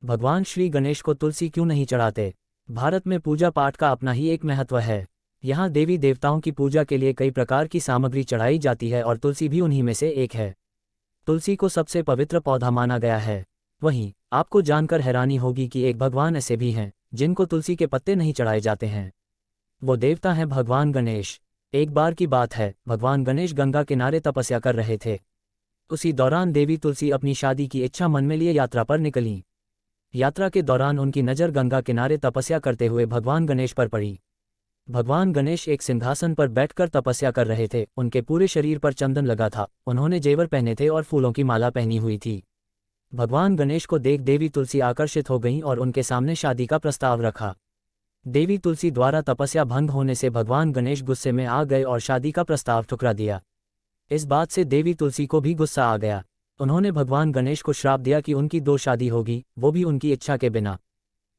भगवान श्री गणेश को तुलसी क्यों नहीं चढ़ाते? भारत में पूजा पाठ का अपना ही एक महत्व है। यहाँ देवी देवताओं की पूजा के लिए कई प्रकार की सामग्री चढ़ाई जाती है और तुलसी भी उन्हीं में से एक है। तुलसी को सबसे पवित्र पौधा माना गया है। वहीं आपको जानकर हैरानी होगी कि एक भगवान ऐसे भी हैं जिनको तुलसी के पत्ते नहीं चढ़ाए जाते हैं। वो देवता हैं भगवान गणेश। एक बार की बात है, भगवान गणेश गंगा किनारे तपस्या कर रहे थे। उसी दौरान देवी तुलसी अपनी शादी की इच्छा मन में लिए यात्रा पर निकलीं। यात्रा के दौरान उनकी नज़र गंगा किनारे तपस्या करते हुए भगवान गणेश पर पड़ी। भगवान गणेश एक सिंहासन पर बैठकर तपस्या कर रहे थे। उनके पूरे शरीर पर चंदन लगा था, उन्होंने जेवर पहने थे और फूलों की माला पहनी हुई थी। भगवान गणेश को देख देवी तुलसी आकर्षित हो गईं और उनके सामने शादी का प्रस्ताव रखा। देवी तुलसी द्वारा तपस्या भंग होने से भगवान गणेश गुस्से में आ गए और शादी का प्रस्ताव ठुकरा दिया। इस बात से देवी तुलसी को भी गुस्सा आ गया। उन्होंने भगवान गणेश को श्राप दिया कि उनकी 2 शादी होगी, वो भी उनकी इच्छा के बिना।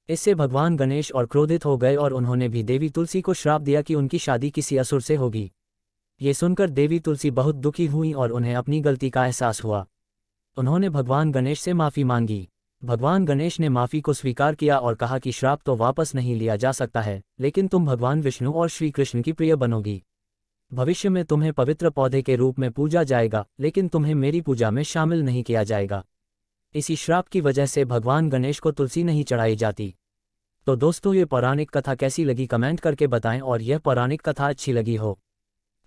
इससे भगवान गणेश और क्रोधित हो गए और उन्होंने भी देवी तुलसी को श्राप दिया कि उनकी शादी किसी असुर से होगी। ये सुनकर देवी तुलसी बहुत दुखी हुई और उन्हें अपनी गलती का एहसास हुआ। उन्होंने भगवान गणेश से माफ़ी मांगी। भगवान गणेश ने माफ़ी को स्वीकार किया और कहा कि श्राप तो वापस नहीं लिया जा सकता है, लेकिन तुम भगवान विष्णु और श्री कृष्ण की प्रिय बनोगी। भविष्य में तुम्हें पवित्र पौधे के रूप में पूजा जाएगा, लेकिन तुम्हें मेरी पूजा में शामिल नहीं किया जाएगा। इसी श्राप की वजह से भगवान गणेश को तुलसी नहीं चढ़ाई जाती। तो दोस्तों, ये पौराणिक कथा कैसी लगी कमेंट करके बताएं, और यह पौराणिक कथा अच्छी लगी हो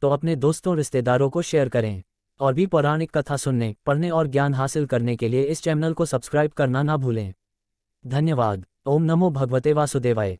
तो अपने दोस्तों रिश्तेदारों को शेयर करें। और भी पौराणिक कथा सुनने, पढ़ने और ज्ञान हासिल करने के लिए इस चैनल को सब्सक्राइब करना ना भूलें। धन्यवाद। ओम नमो भगवते वासुदेवाय।